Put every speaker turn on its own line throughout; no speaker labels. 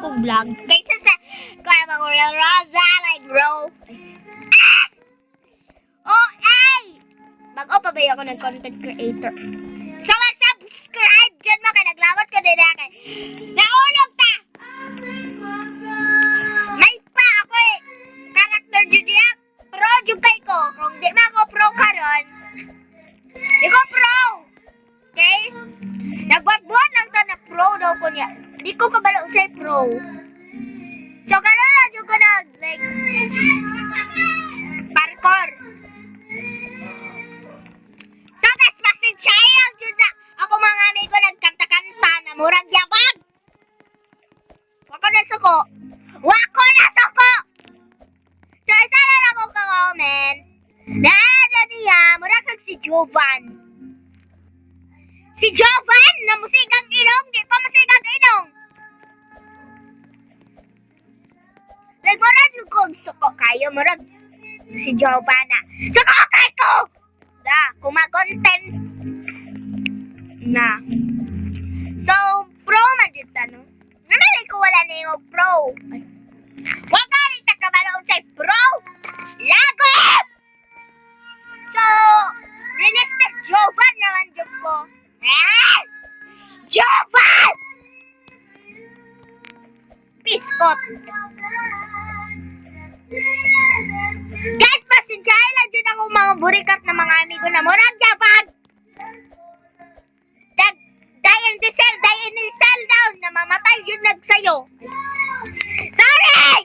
akong vlog. Kaysa sa kaya mga Rosa, like bro. Oh, ay! Bago pa ba ako ng content creator? So, mag-subscribe dyan mga naglagot ko din ako. Naulog ta! May pa ako eh. Character dyan niya. Pro dyan kay ko. Kung di ma ako pro karon, di ko pro. Okay? Nagbuhat-buhat lang ta na pro daw ko niya. Di ko kabalo siya pro. So, karon lang dyan ko like, parkour. So, guys, pasensyahe lang dyan na ako mga amigo nagkanta-kanta na murag yabag. Wako na suko. Wako na suko! So, isa lang ako ka-comment. Naada niya, murag kag si Jovan. Si Jovan na musigang ilong, di pa musigang ilong. Like, murag yung kong suko kayo, murag si Giovanna. Suko kay ko! Da, kumakontent na. So, pro man dito, no? Naman ko wala na yung pro. Wag ka rin takabalaon sa pro. Lagot! So, realistic Jovan naman dyan ko. Eh! Jovan! Piskot. Guys, pasensyahe lang dyan ako mga burikat na mga amigo na murag Japan. Die in the cell down na mamatay yun nagsayo. Sorry!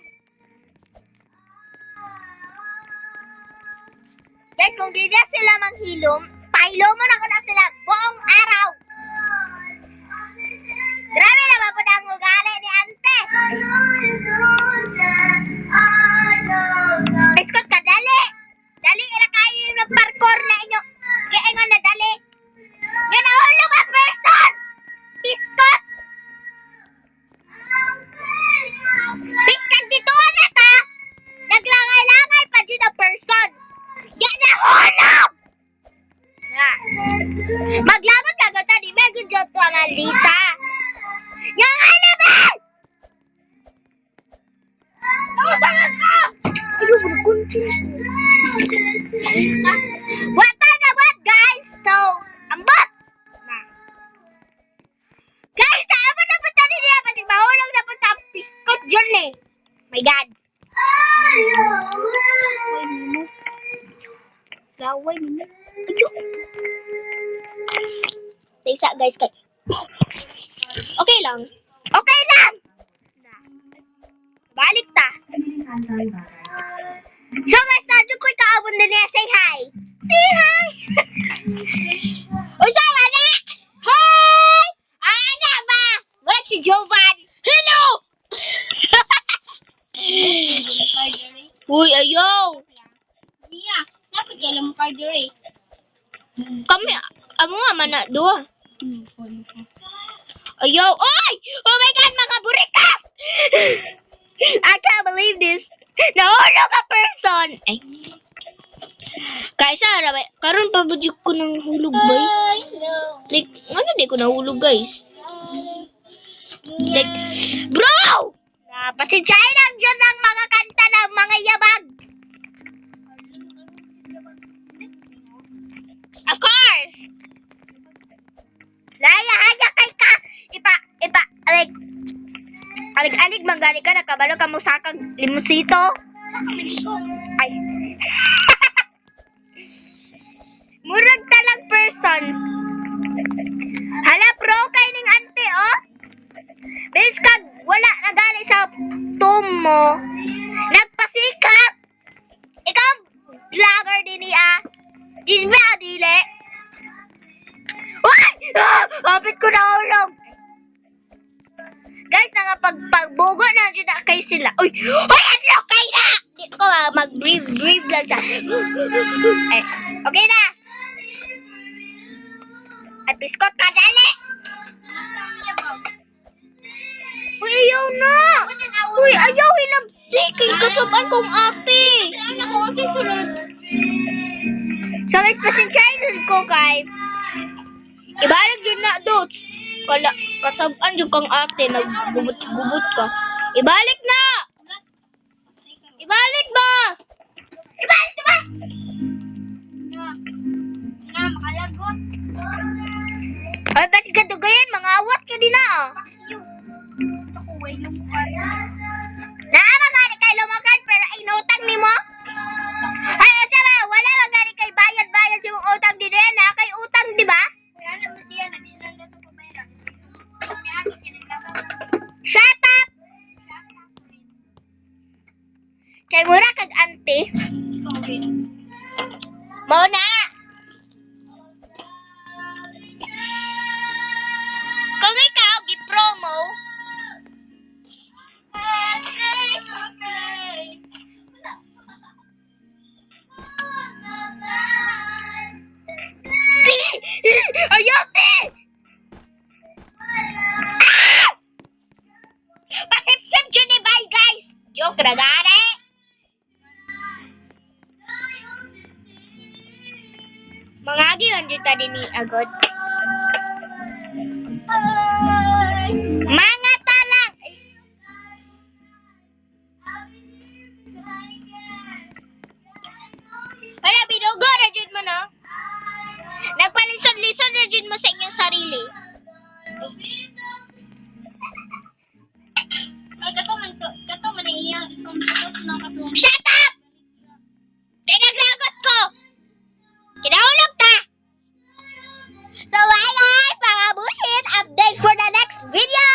Guys, kung di na sila manghilom, pahilomon ako na sila buong araw. Grabe na ba po na ang ugali ni Ante? Biskot ka, dali! Dali, ina kayo yung nag-parkour na inyo. Kaya ingon na dali. Yan ang hulong ang person! Biskot! Biskot dito na ta! Naglangay-langay pa dyan ang person. Yan ang hulong! Maglagot ka gata di Megan Joto ang alita. Yang alaman! Nausangan ka! Ayaw, mag-continue. Wata na what, guys? So, ambot! Guys, saan na punta niya? Pati mahulog na punta ang piskot dyan eh. My God. Laway mo. Ayun. Tesa, guys, kay. Okay lang. Okay lang! Balik ta. So, guys, nadyo ko ikaabon na niya. Say hi. Say hi! Uy, sama na! Hi! Ano ba? Wala si Jovan. Hello! Uy, ayaw! Iya, dapat kailan mo cardure. Kami, amo nga man na, duwa. Ayaw! Oy! Oh my God, mga burikat! I can't believe this. Nahulog ka person! Ay. Kaysa, karon pa ba ko ng hulog, boy? Like, ano di ko nahulog, guys? Like, bro! Pasensyahe lang dyan ng mga kanta ng mga yabag. Of course! Laya-haya kay ka! Alig-alig manggali ka, nakabalo ka mo sa kang limusito. Ay. Murag talang person. Hala, pro kay ning ante, oh. Bis kag wala na gali sa tumo. Nagpasikap. Ikaw, vlogger din niya. Di ba, dili? Uy! Kapit ko na ulong. Guys, pagbugo na dyan na kayo sila. Uy! Uy! Ano kayo na? Di ko mag-breathe lang siya. Ay, okay na. Ay, biskot ka, dali! Uy, ayaw na! Uy, ayaw, hinabdikin kasaban kong ate. So guys, pasensyahin ko kay ibalik dyan na doon. Kasaban dyan kang ate, naggubot-gubot ka. Ibalik na! Ibalik ba? Ibalik ba?
Na, makalagot.
Ay, ba't ka dugayan? Mga awat ka din na.
Ako, way lumukad.
Naamagani kay lumakan pero inutang ni mo? Ay, sabi, wala magani kay bayad-bayad si mong utang din yan. Na kay utang, di ba?
Kaya naman siya, nadinan na ito pabayran. May agad ka nagkabang.
Shut up! Kay mura kag ante.
Ikaw rin.
Mau na! Kung ikaw, gi-promo, Ayote! Pasip-sip dyan ni bye guys! Joke ragare! Mangagi lang dyan tadi ni Agod. Mga talang! Wala, binugo na dyan mo, no? Nagpalisod-lisod na dyan mo sa inyong sarili.
Ay, kato man ang iyang ikong nakatuwa.
Shut up! Tinaglagot ko! Kinahulog ta! So, bye guys! Mga bullshit! Update for the next video!